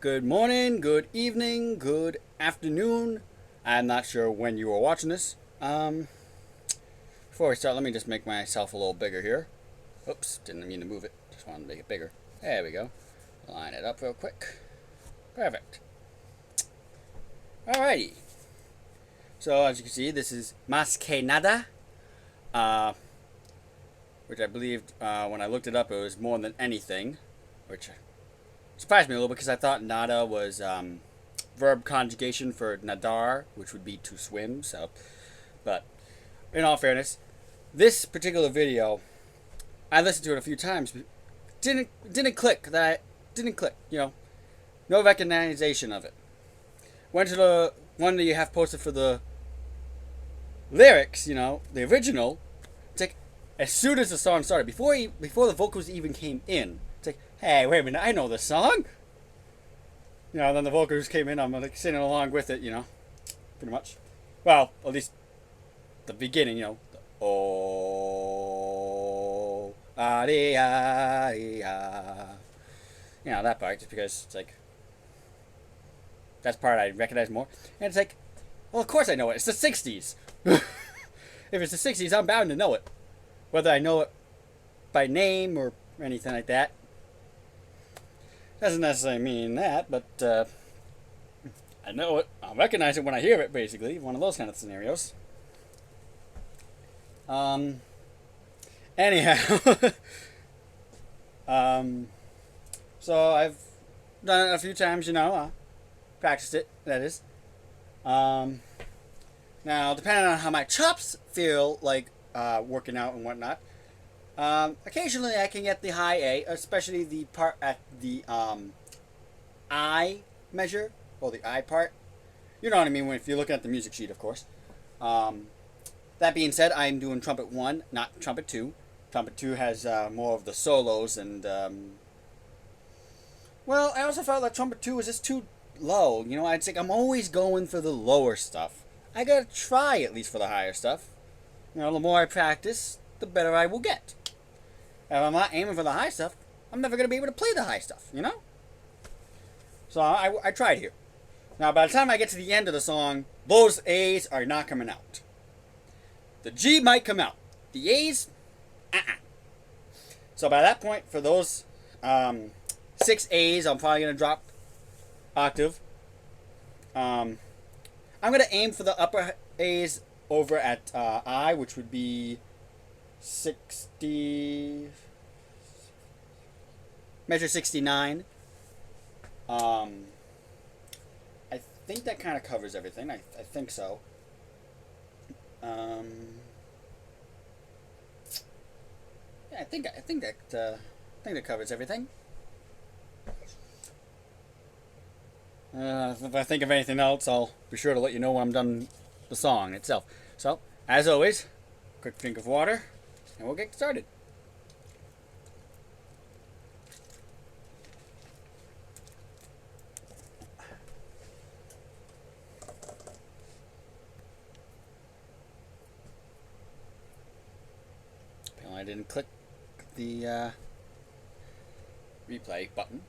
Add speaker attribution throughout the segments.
Speaker 1: good morning, good evening, good afternoon. I'm not sure when you are watching this. Before we start, let me just make myself a little bigger here. Oops, didn't mean to move it. Just wanted to make it bigger. There we go. Line it up real quick. Perfect. Alrighty. So as you can see, this is Mas que nada, which I believed when I looked it up, it was more than anything, which surprised me a little because I thought nada was verb conjugation for nadar, which would be to swim. So, but in all fairness, this particular video, I listened to it a few times, but didn't click. You know, no recognition of it. Went to the one that you have posted for the lyrics, you know, the original. It's like as soon as the song started, before the vocals even came in, it's like, hey, wait a minute, I know this song. You know, then the vocals came in, I'm like singing along with it, you know, pretty much. Well, at least the beginning, you know, the, oh, ah, dee, ah, dee, ah. You know, that part, just because it's like, that's the part I recognize more. And it's like, well, of course I know it. It's the 60s. If it's the 60s, I'm bound to know it. Whether I know it by name or anything like that. Doesn't necessarily mean that, but I know it. I'll recognize it when I hear it, basically. One of those kind of scenarios. Anyhow. So I've done it a few times, you know. Practiced it, that is. Now, depending on how my chops feel like working out and whatnot, occasionally I can get the high A, especially the part at the I measure, or the I part. You know what I mean if you're looking at the music sheet, of course. That being said, I'm doing trumpet 1, not trumpet 2. Trumpet 2 has more of the solos, and well, I also felt that trumpet 2 was just too low. You know, I'd say I'm always going for the lower stuff. I gotta try at least for the higher stuff. You know, the more I practice, the better I will get. If I'm not aiming for the high stuff, I'm never gonna be able to play the high stuff, you know? So I tried here. Now, by the time I get to the end of the song, those A's are not coming out. The G might come out. The A's, So by that point, for those 6 A's, I'm probably gonna drop octave. I'm going to aim for the upper A's over at I, which would be 60, measure 69. I think that kind of covers everything. I think so. Yeah, I think that covers everything. If I think of anything else, I'll be sure to let you know when I'm done the song itself. So, as always, quick drink of water, and we'll get started. Apparently I didn't click the replay button.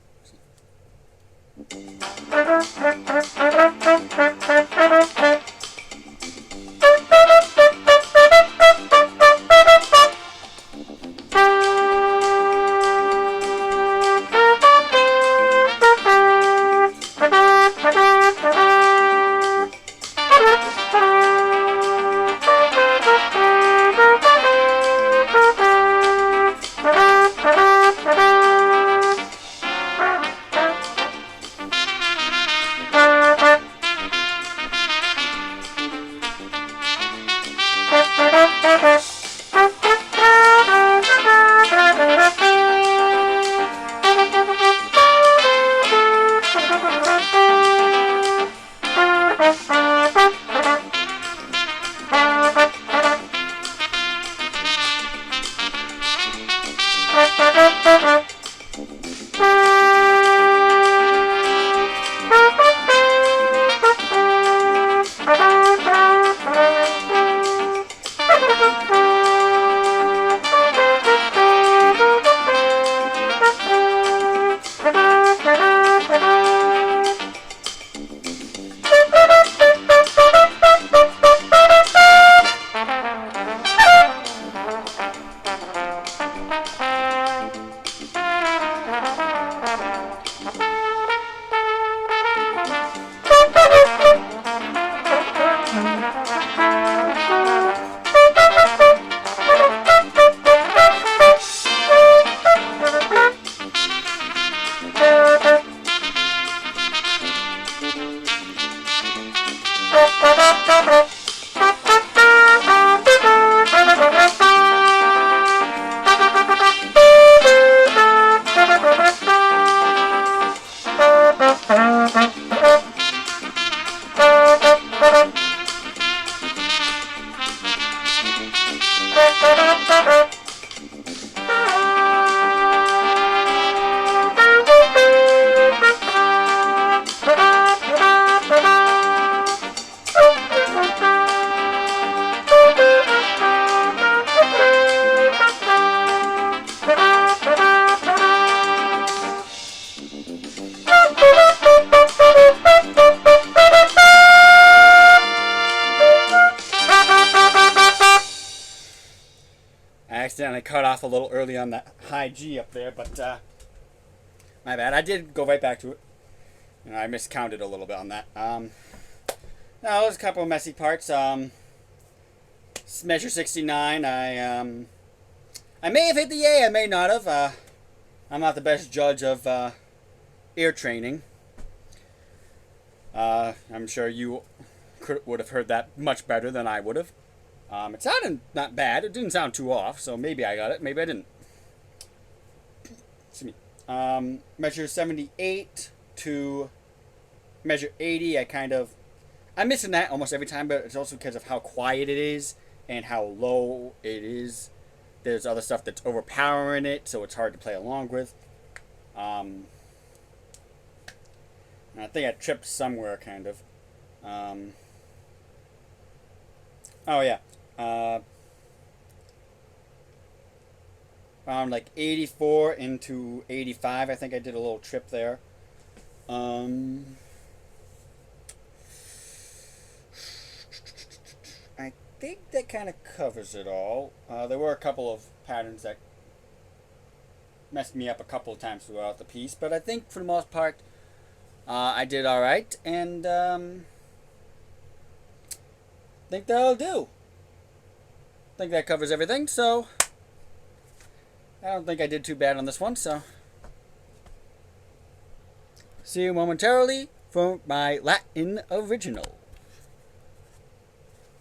Speaker 1: I accidentally cut off a little early on that high G up there, but my bad. I did go right back to it. You know, I miscounted a little bit on that. Now, there's a couple of messy parts. Measure 69. I may have hit the A. I may not have. I'm not the best judge of ear training. I'm sure you would have heard that much better than I would have. It sounded not bad. It didn't sound too off, so maybe I got it. Maybe I didn't. Excuse me. Measure 78 to measure 80. I'm missing that almost every time, but it's also because of how quiet it is and how low it is. There's other stuff that's overpowering it, so it's hard to play along with. And I think I tripped somewhere, kind of. Oh, yeah. Around like 84 into 85, I think I did a little trip there. I think that kind of covers it all. There were a couple of patterns that messed me up a couple of times throughout the piece, but I think for the most part, I did all right, and I think that'll do. I think that covers everything, so I don't think I did too bad on this one, so see you momentarily for my Latin original.